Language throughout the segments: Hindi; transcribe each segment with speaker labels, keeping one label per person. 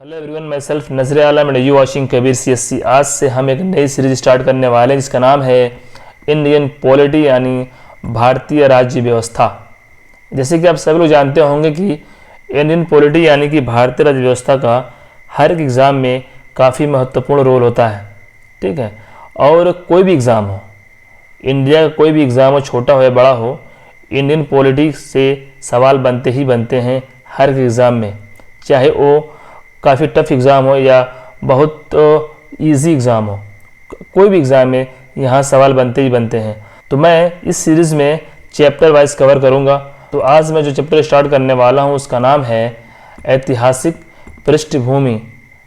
Speaker 1: Hello everyone, myself Nazar Alam and you watching Kabir CSC। आज से हम एक नई सीरीज स्टार्ट करने वाले हैं जिसका नाम है इंडियन पॉलिटी यानी भारतीय राज्य व्यवस्था। जैसे कि आप सभी लोग जानते होंगे कि इंडियन पॉलिटी यानी कि भारतीय राज्य व्यवस्था का हर एक एग्ज़ाम में काफ़ी महत्वपूर्ण रोल होता है। ठीक है, और कोई भी एग्ज़ाम हो, इंडिया का कोई भी एग्ज़ाम हो, छोटा हो या बड़ा हो, इंडियन पॉलिटी से सवाल बनते ही बनते हैं हर एक एग्ज़ाम में, चाहे वो काफ़ी टफ एग्ज़ाम हो या बहुत इजी एग्ज़ाम हो। कोई भी एग्ज़ाम में यहाँ सवाल बनते ही बनते हैं। तो मैं इस सीरीज़ में चैप्टर वाइज कवर करूँगा। तो आज मैं जो चैप्टर स्टार्ट करने वाला हूँ उसका नाम है ऐतिहासिक पृष्ठभूमि।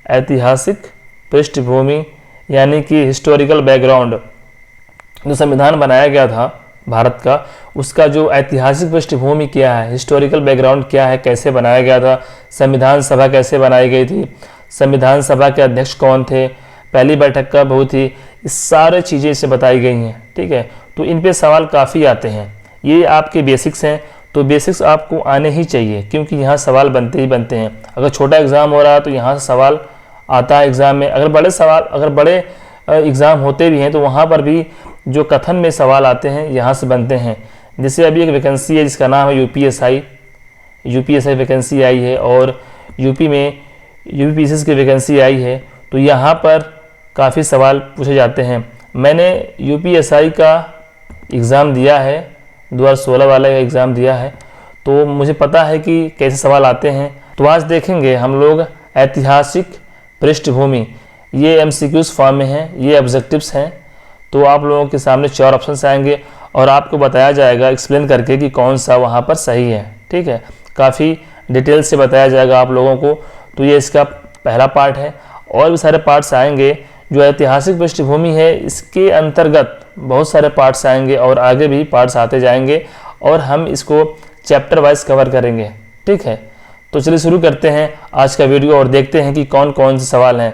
Speaker 1: ऐतिहासिक पृष्ठभूमि यानी कि हिस्टोरिकल बैकग्राउंड। जो संविधान बनाया गया था भारत का, उसका जो ऐतिहासिक पृष्ठभूमि क्या है, हिस्टोरिकल बैकग्राउंड क्या है, कैसे बनाया गया था, संविधान सभा कैसे बनाई गई थी, संविधान सभा के अध्यक्ष कौन थे, पहली बैठक कब हुई थी, इस सारे चीज़ें इससे बताई गई हैं। ठीक है, तो इन पे सवाल काफ़ी आते हैं। ये आपके बेसिक्स हैं, तो बेसिक्स आपको आने ही चाहिए क्योंकि यहाँ सवाल बनते ही बनते हैं। अगर छोटा एग्ज़ाम हो रहा है तो यहाँ से सवाल आता है एग्ज़ाम में। अगर बड़े एग्ज़ाम होते भी हैं तो वहाँ पर भी जो कथन में सवाल आते हैं यहाँ से बनते हैं। जैसे अभी एक वैकेंसी है जिसका नाम है यूपीएसआई वैकेंसी आई है और यूपी में यूपीपीसीएस की वैकेंसी आई है। तो यहाँ पर काफ़ी सवाल पूछे जाते हैं। मैंने यूपीएसआई का एग्ज़ाम दिया है, 2016 वाला एग्ज़ाम दिया है, तो मुझे पता है कि कैसे सवाल आते हैं। तो आज देखेंगे हम लोग ऐतिहासिक पृष्ठभूमि। ये MCQs फॉर्म में हैं, ये ऑब्जेक्टिव्स हैं। तो आप लोगों के सामने 4 ऑप्शंस आएंगे और आपको बताया जाएगा एक्सप्लेन करके कि कौन सा वहाँ पर सही है। ठीक है, काफ़ी डिटेल से बताया जाएगा आप लोगों को। तो ये इसका पहला पार्ट है। और भी सारे पार्ट्स आएंगे। जो ऐतिहासिक पृष्ठभूमि है इसके अंतर्गत बहुत सारे पार्ट्स आएंगे और आगे भी पार्ट्स आते जाएंगे और हम इसको चैप्टर वाइज कवर करेंगे। ठीक है, तो चलिए शुरू करते हैं आज का वीडियो और देखते हैं कि कौन कौन से सवाल हैं।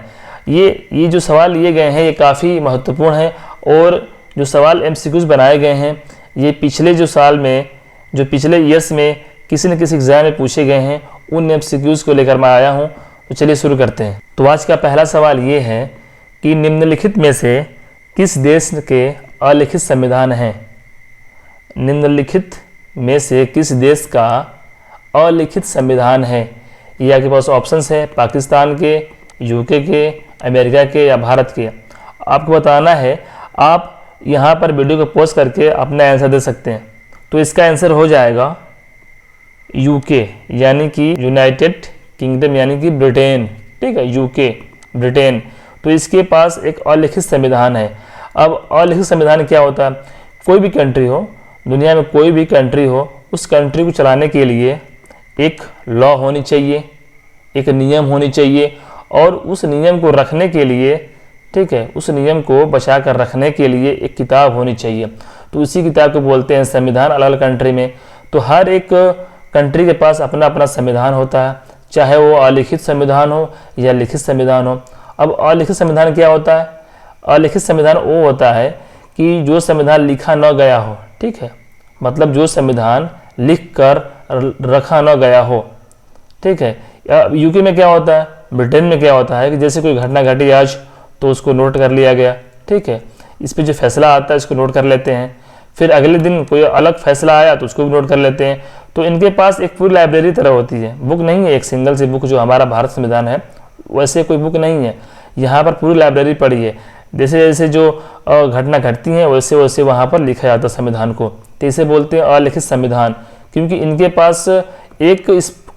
Speaker 1: ये जो सवाल लिए गए हैं ये काफ़ी महत्वपूर्ण है और जो सवाल MCQs बनाए गए हैं ये पिछले पिछले ईयर्स में किसी न किसी एग्ज़ाम में पूछे गए हैं, उन MCQs को लेकर मैं आया हूँ। तो चलिए शुरू करते हैं। तो आज का पहला सवाल ये है कि निम्नलिखित में से किस देश के अलिखित संविधान हैं? निम्नलिखित में से किस देश का अलिखित संविधान है? ये आपके पास ऑप्शंस है, पाकिस्तान के, यूके के, अमेरिका के या भारत के। आपको बताना है। आप यहाँ पर वीडियो को पॉज करके अपना आंसर दे सकते हैं। तो इसका आंसर हो जाएगा यूके यानी कि यूनाइटेड किंगडम यानी कि ब्रिटेन। ठीक है, यूके ब्रिटेन। तो इसके पास एक अलिखित संविधान है। अब अलिखित संविधान क्या होता है? कोई भी कंट्री हो, दुनिया में कोई भी कंट्री हो, उस कंट्री को चलाने के लिए एक लॉ होनी चाहिए, एक नियम होनी चाहिए और उस नियम को रखने के लिए, ठीक है, उस नियम को बचा कर रखने के लिए एक किताब होनी चाहिए। तो उसी किताब को बोलते हैं संविधान। अलग अलग कंट्री में तो हर एक कंट्री के पास अपना अपना संविधान होता है, चाहे वो अलिखित संविधान हो या लिखित संविधान हो। अब अलिखित संविधान क्या होता है? अलिखित संविधान वो होता है कि जो संविधान लिखा न गया हो। ठीक है, मतलब जो संविधान लिख कर रखा न गया हो। ठीक है, यूके में क्या होता है, ब्रिटेन में क्या होता है कि जैसे कोई घटना घटी आज तो उसको नोट कर लिया गया। ठीक है, इस पे जो फैसला आता है इसको नोट कर लेते हैं, फिर अगले दिन कोई अलग फैसला आया तो उसको भी नोट कर लेते हैं। तो इनके पास एक पूरी लाइब्रेरी तरह होती है, बुक नहीं है एक सिंगल सी बुक जो हमारा भारत संविधान है वैसे कोई बुक नहीं है। यहाँ पर पूरी लाइब्रेरी पड़ी है, जैसे जैसे जो घटना घटती हैं वैसे वैसे वहाँ पर लिखा जाता है संविधान को। तो इसे बोलते हैं अलिखित संविधान, क्योंकि इनके पास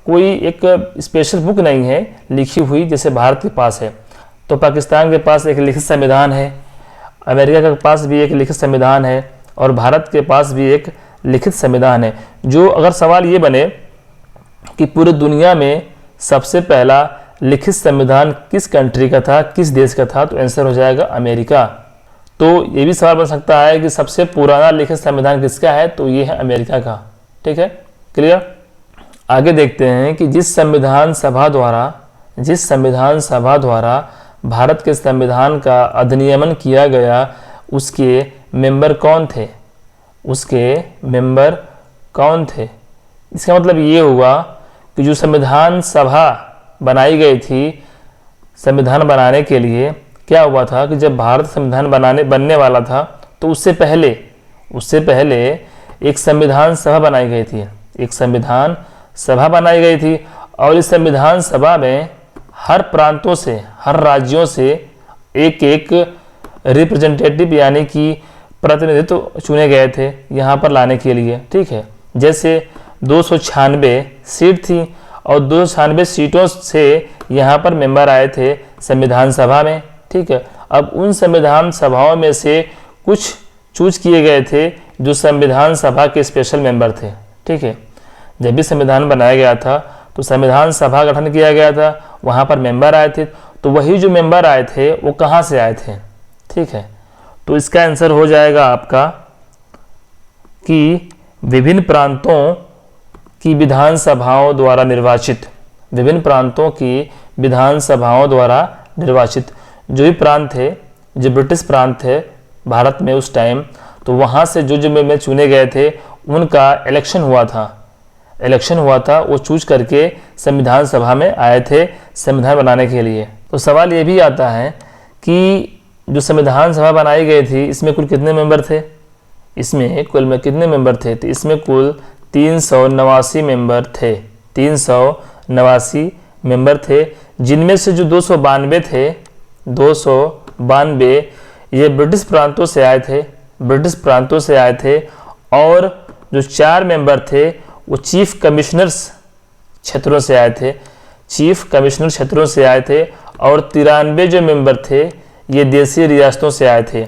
Speaker 1: कोई एक स्पेशल बुक नहीं है लिखी हुई जैसे भारत के पास है। तो पाकिस्तान के पास एक लिखित संविधान है, अमेरिका के पास भी एक लिखित संविधान है और भारत के पास भी एक लिखित संविधान है। जो अगर सवाल ये बने कि पूरी दुनिया में सबसे पहला लिखित संविधान किस कंट्री का था, किस देश का था, तो आंसर हो जाएगा अमेरिका। तो ये भी सवाल बन सकता है कि सबसे पुराना लिखित संविधान किसका है, तो ये है अमेरिका का। ठीक है, क्लियर। आगे देखते हैं कि जिस संविधान सभा द्वारा भारत के संविधान का अधिनियमन किया गया उसके मेंबर कौन थे? इसका मतलब ये हुआ कि जो संविधान सभा बनाई गई थी संविधान बनाने के लिए क्या हुआ था कि जब भारत संविधान बनने वाला था तो उससे पहले एक संविधान सभा बनाई गई थी। एक संविधान सभा बनाई गई थी और इस संविधान सभा में हर प्रांतों से, हर राज्यों से एक एक रिप्रेजेंटेटिव यानी कि प्रतिनिधित्व चुने गए थे यहाँ पर लाने के लिए। ठीक है, जैसे 296 सीट थी और 296 सीटों से यहाँ पर मेंबर आए थे संविधान सभा में। ठीक है, अब उन संविधान सभाओं में से कुछ चूज किए गए थे जो संविधान सभा के स्पेशल मेंबर थे। ठीक है, जब भी संविधान बनाया गया था तो संविधान सभा गठन किया गया था, वहाँ पर मेंबर आए थे। तो वही जो मेंबर आए थे वो कहाँ से आए थे? ठीक है, तो इसका आंसर हो जाएगा आपका कि विभिन्न प्रांतों की विधानसभाओं द्वारा निर्वाचित, विभिन्न प्रांतों की विधानसभाओं द्वारा निर्वाचित जो भी प्रांत थे, जो ब्रिटिश प्रांत थे भारत में उस टाइम, तो वहाँ से जो मेंबर चुने गए थे उनका इलेक्शन हुआ था, वो चूज करके संविधान सभा में आए थे संविधान बनाने के लिए। तो सवाल ये भी आता है कि जो संविधान सभा बनाई गई थी इसमें कुल कितने मेंबर थे? इसमें कुल में कितने मेंबर थे? तो इसमें कुल 389 मेंबर थे, 389 मेंबर थे, जिनमें से जो 292 थे, 292 ये ब्रिटिश प्रांतों से आए थे और जो 4 मेंबर थे वो चीफ कमिश्नर क्षेत्रों से आए थे और 93 जो मेंबर थे ये देशी रियासतों से आए थे।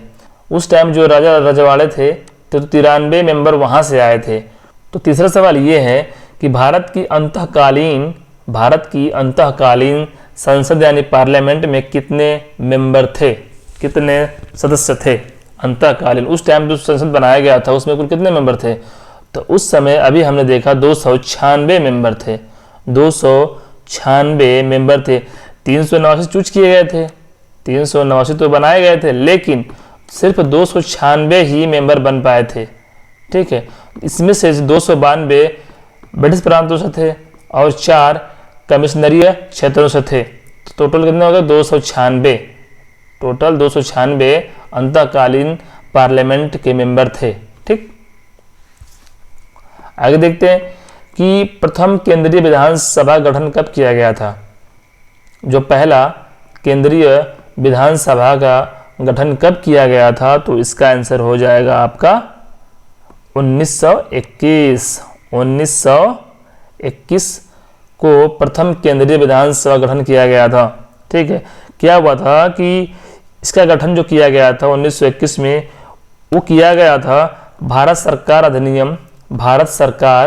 Speaker 1: उस टाइम जो राजा रजवाड़े थे तो 93 मेंबर वहाँ से आए थे। तो तीसरा सवाल ये है कि भारत की अंतःकालीन संसद यानी पार्लियामेंट में कितने मेंबर थे, कितने सदस्य थे अंतःकालीन? उस टाइम जो संसद बनाया गया था उसमें कुल कितने मेंबर थे? तो उस समय अभी हमने देखा 296 मेंबर थे, 296 मेंबर थे। 389 चूज किए गए थे, 389 तो बनाए गए थे, लेकिन सिर्फ 296 ही मेंबर बन पाए थे। ठीक है, इसमें से 292 ब्रिटिश प्रांतों से थे और 4 कमिश्नरीय क्षेत्रों से थे। तो टोटल कितने हो गए? 296, टोटल 296 अंतःकालीन पार्लियामेंट के मेंबर थे। ठीक, आगे देखते हैं कि प्रथम केंद्रीय विधानसभा गठन कब किया गया था? जो पहला केंद्रीय विधानसभा का गठन कब किया गया था? तो इसका आंसर हो जाएगा आपका 1921 को प्रथम केंद्रीय विधानसभा गठन किया गया था। ठीक है, क्या हुआ था कि इसका गठन जो किया गया था 1921 में, वो किया गया था भारत सरकार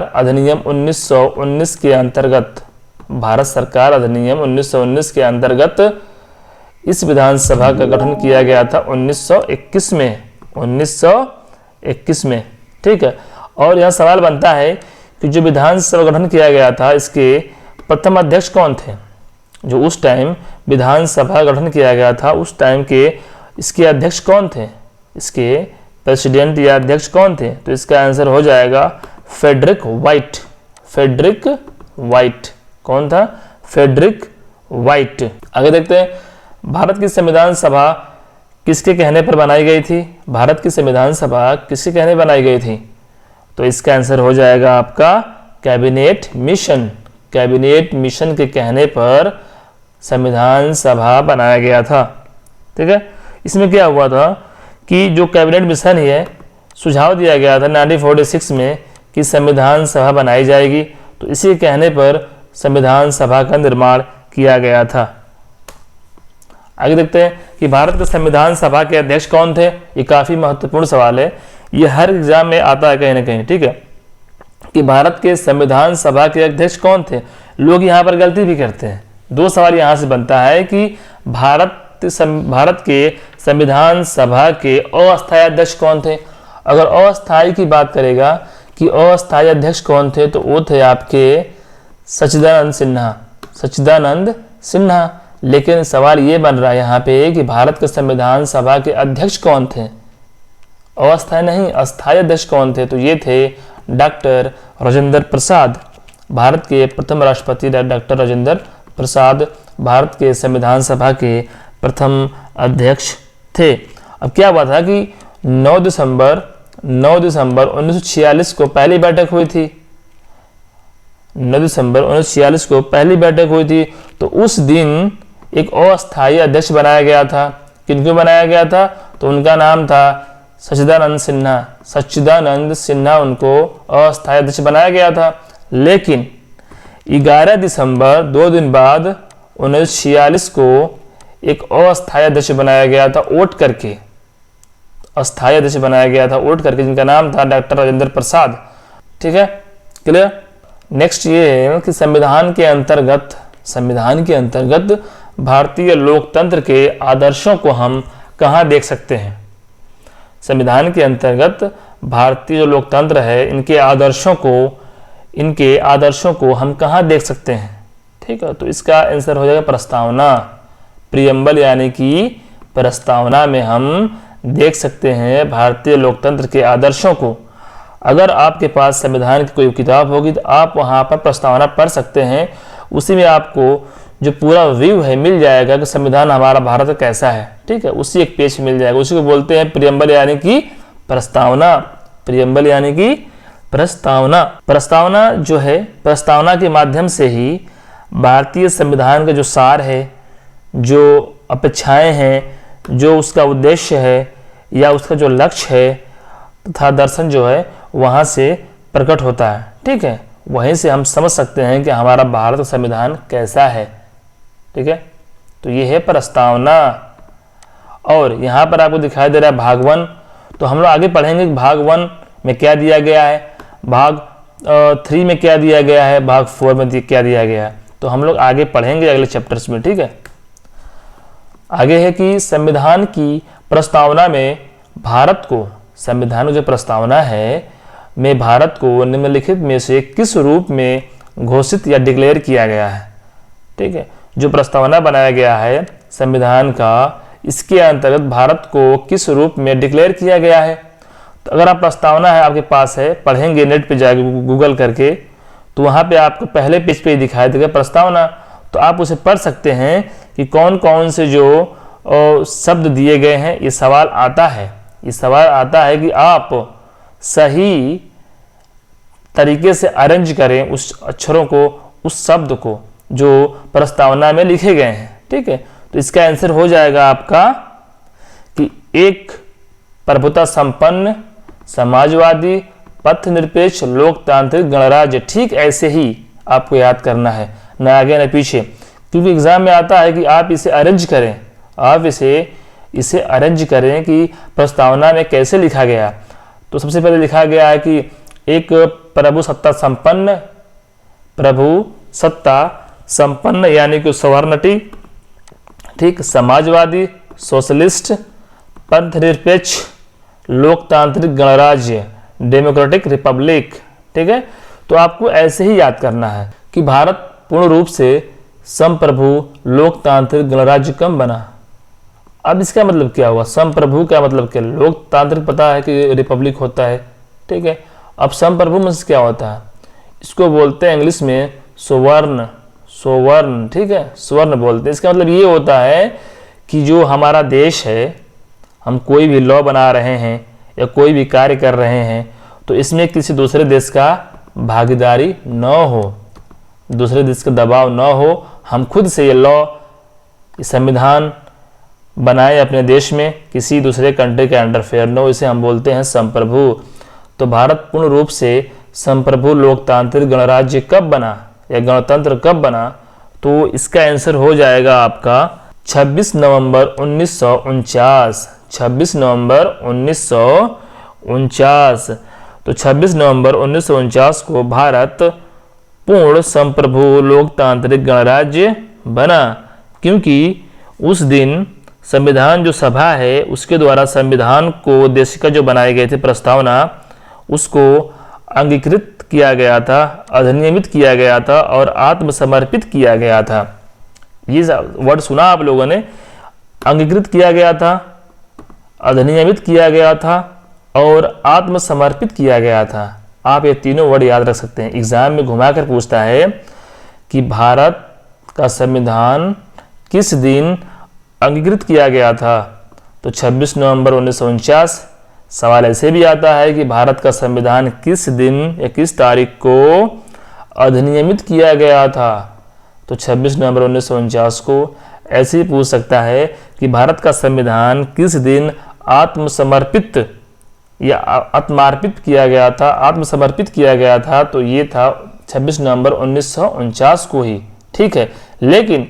Speaker 1: अधिनियम 1919 के अंतर्गत, भारत सरकार अधिनियम 1919 के अंतर्गत इस विधानसभा का गठन किया गया था 1921 में। ठीक है, और यह सवाल बनता है कि जो विधानसभा गठन किया गया था इसके प्रथम अध्यक्ष कौन थे? जो उस टाइम विधानसभा गठन किया गया था उस टाइम के इसके अध्यक्ष कौन थे? इसके प्रेसिडेंट या अध्यक्ष कौन थे? तो इसका आंसर हो जाएगा फ्रेडरिक वाइट। कौन था? Frederick White. आगे देखते हैं, भारत की संविधान सभा किसके कहने पर बनाई गई थी? भारत की संविधान सभा किसके कहने बनाई गई थी? तो इसका आंसर हो जाएगा आपका कैबिनेट मिशन के कहने पर संविधान सभा बनाया गया था। ठीक है, इसमें क्या हुआ था कि जो कैबिनेट मिशन है, सुझाव दिया गया था 1946 में कि संविधान सभा बनाई जाएगी, तो इसी कहने पर संविधान सभा का निर्माण किया गया था। आगे देखते हैं कि भारत के संविधान सभा के अध्यक्ष कौन थे? ये काफी महत्वपूर्ण सवाल है, ये हर एग्जाम में आता है कहीं ना कहीं। ठीक है, कि भारत के संविधान सभा के अध्यक्ष कौन थे? लोग यहाँ पर गलती भी करते हैं। 2 सवाल यहाँ से बनता है कि भारत के संविधान सभा के अस्थायी अध्यक्ष कौन थे? अगर अस्थायी की बात करेगा कि अस्थायी अध्यक्ष कौन थे, तो वो थे आपके सच्चिदानंद सिन्हा। लेकिन सवाल ये बन रहा है यहाँ पे कि भारत के संविधान सभा के अध्यक्ष कौन थे? अस्थायी नहीं, अस्थायी अध्यक्ष कौन थे? तो ये थे डॉक्टर राजेंद्र प्रसाद। भारत के प्रथम राष्ट्रपति डॉक्टर राजेंद्र प्रसाद भारत के संविधान सभा के प्रथम अध्यक्ष थे। अब क्या हुआ था कि 9 दिसंबर 1946 को पहली बैठक हुई थी। 9 दिसंबर 1946 को पहली बैठक हुई थी। तो उस दिन एक अस्थायी अध्यक्ष बनाया गया था। किनको बनाया गया था? तो उनका नाम था सच्चिदानंद सिन्हा। सच्चिदानंद सिन्हा उनको अस्थायी अध्यक्ष बनाया गया था। लेकिन 11 दिसंबर 2 दिन बाद 1946 को एक अस्थायी अध्यक्ष बनाया गया था वोट करके। अस्थायी अध्यक्ष बनाया गया था वोट करके, जिनका नाम था डॉक्टर राजेंद्र प्रसाद। ठीक है, क्लियर। नेक्स्ट ये है कि संविधान के अंतर्गत भारतीय लोकतंत्र के आदर्शों को हम कहाँ देख सकते हैं? संविधान के अंतर्गत भारतीय जो लोकतंत्र है इनके आदर्शों को हम कहाँ देख सकते हैं? ठीक है, तो इसका आंसर हो जाएगा प्रस्तावना। प्रियम्बल यानी कि प्रस्तावना में हम देख सकते हैं भारतीय लोकतंत्र के आदर्शों को। अगर आपके पास संविधान की कोई किताब होगी तो आप वहाँ पर प्रस्तावना पढ़ सकते हैं। उसी में आपको जो पूरा व्यू है मिल जाएगा कि संविधान हमारा भारत कैसा है। ठीक है, उसी एक पेज मिल जाएगा। उसी को बोलते हैं प्रियम्बल यानी कि प्रस्तावना। प्रियम्बल यानी कि प्रस्तावना। प्रस्तावना जो है, प्रस्तावना के माध्यम से ही भारतीय संविधान का जो सार है, जो अपेक्षाएं हैं, जो उसका उद्देश्य है या उसका जो लक्ष्य है तथा दर्शन जो है वहाँ से प्रकट होता है। ठीक है, वहीं से हम समझ सकते हैं कि हमारा भारत का संविधान कैसा है। ठीक है, तो ये है प्रस्तावना। और यहाँ पर आपको दिखाई दे रहा है भाग 1। तो हम लोग आगे पढ़ेंगे कि भाग 1 में क्या दिया गया है, भाग 3 में क्या दिया गया है, भाग 4 में क्या दिया गया है। तो हम लोग आगे पढ़ेंगे अगले चैप्टर्स में। ठीक है, आगे है कि संविधान की प्रस्तावना में भारत को, संविधान जो प्रस्तावना है में भारत को निम्नलिखित में से किस रूप में घोषित या डिक्लेयर किया गया है? ठीक है, जो प्रस्तावना बनाया गया है संविधान का, इसके अंतर्गत भारत को किस रूप में डिक्लेयर किया गया है? तो अगर आप प्रस्तावना है आपके पास है, पढ़ेंगे नेट पे जाके गूगल करके, तो वहाँ पे आपको पहले पेज पे ही दिखाई देगा प्रस्तावना। तो आप उसे पढ़ सकते हैं कि कौन कौन से जो शब्द दिए गए हैं। ये सवाल आता है कि आप सही तरीके से अरेंज करें उस अक्षरों को, उस शब्द को जो प्रस्तावना में लिखे गए हैं। ठीक है, तो इसका आंसर हो जाएगा आपका कि एक प्रभुता संपन्न, समाजवादी, पथ निरपेक्ष, लोकतांत्रिक गणराज्य। ठीक ऐसे ही आपको याद करना है, न आगे न पीछे, क्योंकि एग्जाम में आता है कि आप इसे अरेंज करें, आप इसे अरेंज करें कि प्रस्तावना में कैसे लिखा गया। तो सबसे पहले लिखा गया है कि एक प्रभु सत्ता संपन्न यानी कि सवर्णटी, ठीक, समाजवादी, सोशलिस्ट, पंथनिरपेक्ष, लोकतांत्रिक गणराज्य, डेमोक्रेटिक रिपब्लिक। ठीक है, तो आपको ऐसे ही याद करना है कि भारत पूर्ण रूप से संप्रभु लोकतांत्रिक गणराज्य कब बना। अब इसका मतलब क्या हुआ? संप्रभु का मतलब क्या? लोकतांत्रिक पता है कि रिपब्लिक होता है। ठीक है, अब संप्रभु में क्या होता है? इसको बोलते हैं इंग्लिश में सुवर्ण। ठीक है, स्वर्ण बोलते हैं। इसका मतलब ये होता है कि जो हमारा देश है, हम कोई भी लॉ बना रहे हैं या कोई भी कार्य कर रहे हैं तो इसमें किसी दूसरे देश का भागीदारी न हो, दूसरे देश का दबाव न हो। हम खुद से ये लॉ, संविधान बनाए अपने देश में, किसी दूसरे कंट्री के अंडरफेयर न हो। इसे हम बोलते हैं संप्रभु। तो भारत पूर्ण रूप से संप्रभु लोकतांत्रिक गणराज्य कब बना या गणतंत्र कब बना? तो इसका आंसर हो जाएगा आपका 26 नवंबर 1949। 26 नवंबर 1949। तो 26 नवंबर 1949 को भारत पूर्ण संप्रभु लोकतांत्रिक गणराज्य बना, क्योंकि उस दिन संविधान जो सभा है उसके द्वारा संविधान को उद्देशिका जो बनाए गए थे प्रस्तावना, उसको अंगीकृत किया गया था, अधिनियमित किया गया था और आत्मसमर्पित किया गया था। ये वर्ड सुना आप लोगों ने? अंगीकृत किया गया था, अधिनियमित किया गया था और आत्मसमर्पित किया गया था। आप ये तीनों वर्ड याद रख सकते हैं। एग्जाम में घुमा कर पूछता है कि भारत का संविधान किस दिन अंगीकृत किया गया था? तो 26 नवंबर 1949। सवाल ऐसे भी आता है कि भारत का संविधान किस दिन या किस तारीख को अधिनियमित किया गया था? तो 26 नवंबर 1949 को। ऐसे ही पूछ सकता है कि भारत का संविधान किस दिन आत्मसमर्पित या आत्मार्पित किया गया था, आत्मसमर्पित किया गया था? तो ये था 26 नवंबर 1949 को ही। ठीक है, लेकिन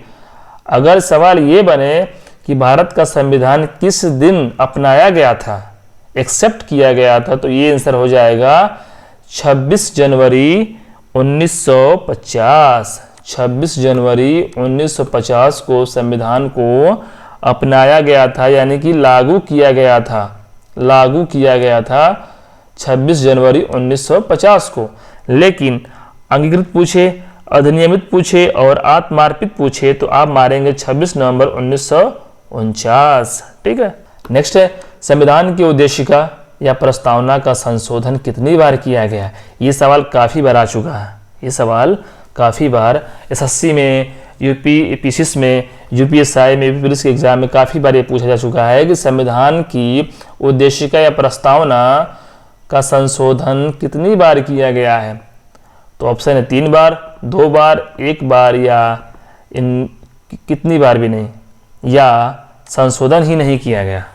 Speaker 1: अगर सवाल ये बने कि भारत का संविधान किस दिन अपनाया गया था, एक्सेप्ट किया गया था, तो ये आंसर हो जाएगा 26 जनवरी 1950। 26 जनवरी 1950 को संविधान को अपनाया गया था, यानी कि लागू किया गया था, लागू किया गया था 26 जनवरी 1950 को। लेकिन अंगीकृत पूछे, अधिनियमित पूछे और आत्मार्पित पूछे तो आप मारेंगे 26 नवंबर 1949। ठीक है। नेक्स्ट है, संविधान की उद्देशिका या प्रस्तावना का संशोधन कितनी बार किया गया? ये सवाल काफ़ी बार आ चुका है, ये सवाल काफ़ी बार एसएससी में, यूपी पीसीएस में, यूपीएसआई में, यूपी पुलिस के एग्जाम में काफ़ी बार ये पूछा जा चुका है कि संविधान की उद्देशिका या प्रस्तावना का संशोधन कितनी बार किया गया है? तो ऑप्शन है 3 बार, 2 बार, 1 बार या इन कितनी बार भी नहीं, या संशोधन ही नहीं किया गया।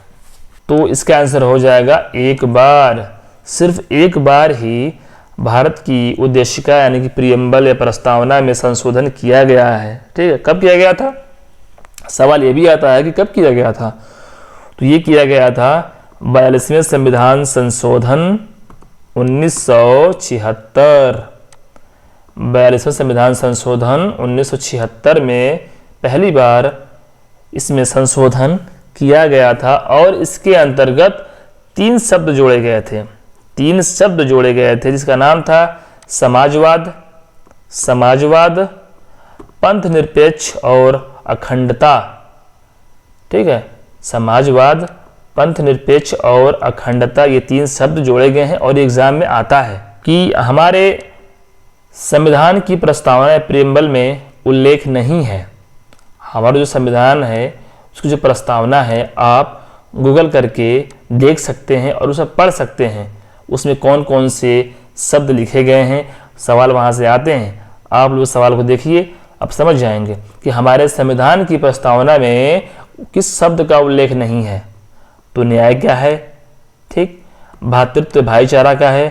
Speaker 1: तो इसका आंसर हो जाएगा 1 बार। सिर्फ 1 बार ही भारत की उद्देशिका यानी कि प्रियम्बल या प्रस्तावना में संशोधन किया गया है। ठीक है, कब किया गया था? सवाल ये भी आता है कि कब किया गया था। तो ये किया गया था 42वें संविधान संशोधन 1976। 42वें संविधान संशोधन 1976 में पहली बार इसमें संशोधन किया गया था और इसके अंतर्गत 3 शब्द जोड़े गए थे। 3 शब्द जोड़े गए थे जिसका नाम था समाजवाद, समाजवाद, पंथ निरपेक्ष और अखंडता। ठीक है, समाजवाद, पंथ निरपेक्ष और अखंडता, ये 3 शब्द जोड़े गए हैं और एग्जाम में आता है कि हमारे संविधान की प्रस्तावना प्रियम्बल में उल्लेख नहीं है। हमारा जो संविधान है उसकी जो प्रस्तावना है आप गूगल करके देख सकते हैं और उसे पढ़ सकते हैं, उसमें कौन कौन से शब्द लिखे गए हैं, सवाल वहाँ से आते हैं। आप लोग सवाल को देखिए, आप समझ जाएंगे कि हमारे संविधान की प्रस्तावना में किस शब्द का उल्लेख नहीं है। तो न्याय क्या है, ठीक, भ्रातृत्व भाईचारा का है,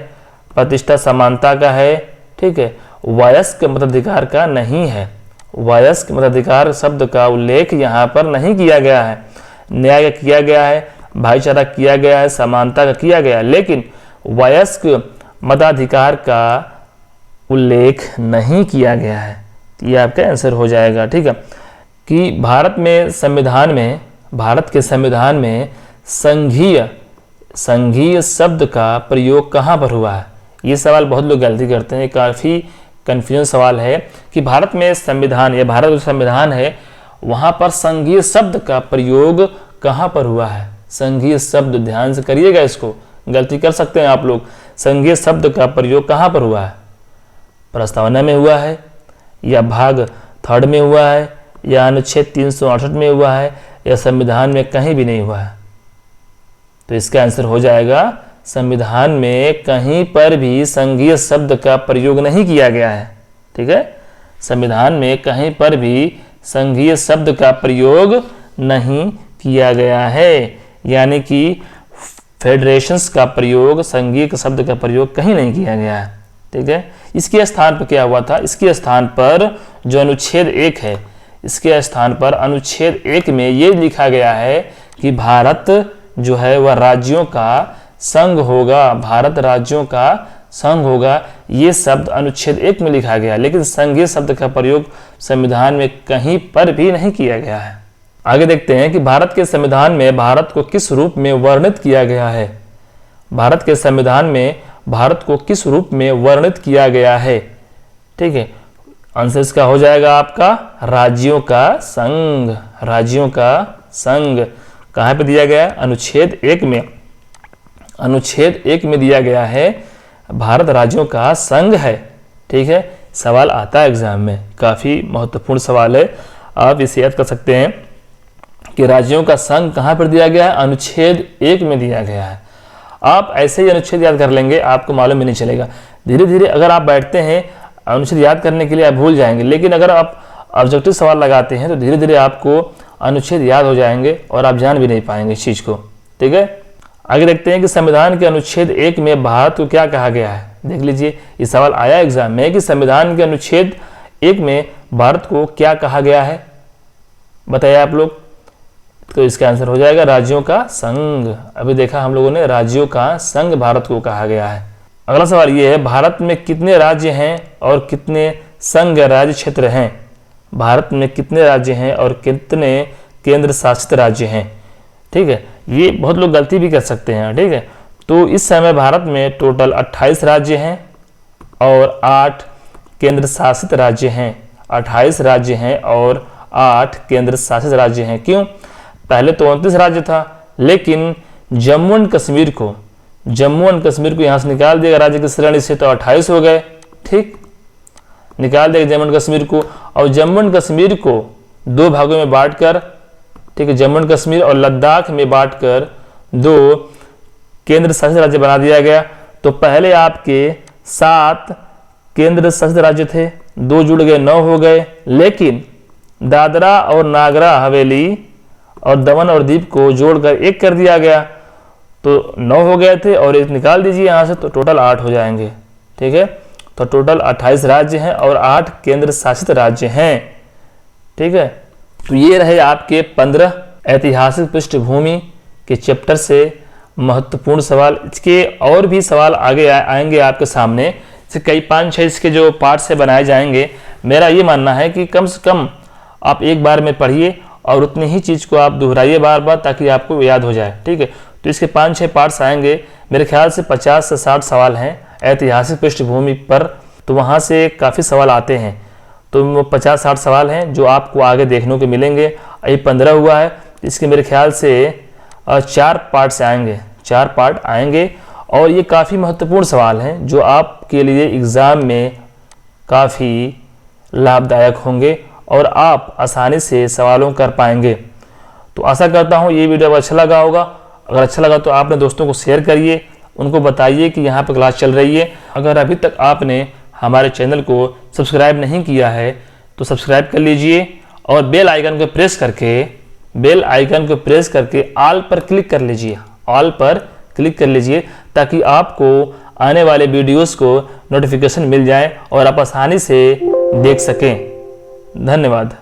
Speaker 1: प्रतिष्ठा समानता का है, ठीक है, वयस्क मताधिकार का नहीं है। वयस्क मताधिकार शब्द का उल्लेख यहाँ पर नहीं किया गया है। न्याय का किया गया है, भाईचारा किया गया है, समानता का किया गया है, लेकिन वयस्क मताधिकार का उल्लेख नहीं किया गया है। ये आपका आंसर हो जाएगा। ठीक है, कि भारत के संविधान में संघीय शब्द का प्रयोग कहाँ पर हुआ है? ये सवाल बहुत लोग गलती करते हैं, काफ़ी कन्फ्यूजन सवाल है कि भारत में संविधान या भारत जो संविधान है वहाँ पर संघीय शब्द का प्रयोग कहाँ पर हुआ है? संघीय शब्द, ध्यान से करिएगा, इसको गलती कर सकते हैं आप लोग। संघीय शब्द का प्रयोग कहाँ पर हुआ है? प्रस्तावना में हुआ है, या भाग 3 में हुआ है, या अनुच्छेद 368 में हुआ है, या संविधान में कहीं भी नहीं हुआ है। तो इसका आंसर हो जाएगा संविधान में कहीं पर भी संघीय शब्द का प्रयोग नहीं किया गया है। ठीक है, संविधान में कहीं पर भी संघीय शब्द का प्रयोग नहीं किया गया है, यानी कि फेडरेशंस का प्रयोग, संघीय शब्द का प्रयोग कहीं नहीं किया गया है। ठीक है, इसके स्थान पर क्या हुआ था? इसके स्थान पर जो अनुच्छेद 1 है, इसके स्थान पर अनुच्छेद 1 में ये लिखा गया है कि भारत जो है वह राज्यों का संघ होगा, भारत राज्यों का संघ होगा। ये शब्द अनुच्छेद 1 में लिखा गया, लेकिन संघीय शब्द का प्रयोग संविधान में कहीं पर भी नहीं किया गया है। आगे देखते हैं कि भारत के संविधान में भारत को किस रूप में वर्णित किया गया है? भारत के संविधान में भारत को किस रूप में वर्णित किया गया है? ठीक है, आंसर इसका हो जाएगा आपका राज्यों का संघ। राज्यों का संघ कहाँ पे दिया गया? अनुच्छेद 1 में। अनुच्छेद 1 में दिया गया है भारत राज्यों का संघ है। ठीक है, सवाल आता है एग्जाम में, काफ़ी महत्वपूर्ण सवाल है। आप इसे याद कर सकते हैं कि राज्यों का संघ कहाँ पर दिया गया है, अनुच्छेद 1 में दिया गया है। आप ऐसे ही अनुच्छेद याद कर लेंगे, आपको मालूम भी नहीं चलेगा। धीरे धीरे अगर आप बैठते हैं अनुच्छेद याद करने के लिए, आप भूल जाएंगे, लेकिन अगर आप ऑब्जेक्टिव सवाल लगाते हैं तो धीरे धीरे आपको अनुच्छेद याद हो जाएंगे और आप जान भी नहीं पाएंगे इस चीज़ को। ठीक है, आगे देखते हैं कि संविधान के अनुच्छेद 1 में भारत को क्या कहा गया है। देख लीजिए, ये सवाल आया एग्जाम में कि संविधान के अनुच्छेद 1 में भारत को क्या कहा गया है, बताइए आप लोग। तो इसका आंसर हो जाएगा राज्यों का संघ। अभी देखा हम लोगों ने, राज्यों का संघ भारत को कहा गया है। अगला सवाल ये है, भारत में कितने राज्य हैं और कितने संघ राज्य क्षेत्र हैं। भारत में कितने राज्य हैं और कितने केंद्र शासित राज्य हैं। ठीक है, ये बहुत लोग गलती भी कर सकते हैं। ठीक है, तो इस समय भारत में टोटल 28 राज्य हैं और 8 केंद्र शासित राज्य हैं। 28 राज्य हैं और 8 केंद्र शासित राज्य हैं। क्यों? पहले तो 29 राज्य था, लेकिन जम्मू एंड कश्मीर को यहाँ से निकाल दिया राज्य की श्रेणी से, तो 28 हो गए। ठीक, निकाल देगा जम्मू एंड कश्मीर को, और जम्मू एंड कश्मीर को 2 भागों में बांटकर, ठीक है, जम्मू एंड कश्मीर और लद्दाख में बांटकर 2 केंद्र शासित राज्य बना दिया गया। तो पहले आपके 7 केंद्र शासित राज्य थे, 2 जुड़ गए, 9 हो गए, लेकिन दादरा और नागरा हवेली और दमन और दीव को जोड़कर 1 कर दिया गया, तो 9 हो गए थे, और 1 निकाल दीजिए यहाँ से, तो टोटल 8 हो जाएंगे। ठीक है, तो टोटल 28 राज्य हैं और 8 केंद्र शासित राज्य हैं। ठीक है, तो ये रहे आपके 15 ऐतिहासिक पृष्ठभूमि के चैप्टर से महत्वपूर्ण सवाल। इसके और भी सवाल आगे आएंगे आपके सामने, से कई 5-6 इसके जो पार्ट से बनाए जाएंगे। मेरा ये मानना है कि कम से कम आप एक बार में पढ़िए और उतनी ही चीज़ को आप दोहराइए बार बार, ताकि आपको याद हो जाए। ठीक है, तो इसके 5-6 पार्ट्स आएंगे। मेरे ख्याल से 50 से 60 सवाल हैं ऐतिहासिक पृष्ठभूमि पर, तो वहाँ से काफ़ी सवाल आते हैं। तो वो 50-60 सवाल हैं जो आपको आगे देखने को मिलेंगे। ये 15 हुआ है, इसके मेरे ख्याल से 4 पार्ट्स आएंगे, 4 पार्ट आएंगे, और ये काफ़ी महत्वपूर्ण सवाल हैं जो आपके लिए एग्ज़ाम में काफ़ी लाभदायक होंगे और आप आसानी से सवालों कर पाएंगे। तो आशा करता हूँ ये वीडियो अच्छा लगा होगा। अगर अच्छा लगा तो आपने दोस्तों को शेयर करिए, उनको बताइए कि यहाँ पर क्लास चल रही है। अगर अभी तक आपने हमारे चैनल को सब्सक्राइब नहीं किया है तो सब्सक्राइब कर लीजिए, और बेल आइकन को प्रेस करके ऑल पर क्लिक कर लीजिए, ऑल पर क्लिक कर लीजिए, ताकि आपको आने वाले वीडियोस को नोटिफिकेशन मिल जाए और आप आसानी से देख सकें। धन्यवाद।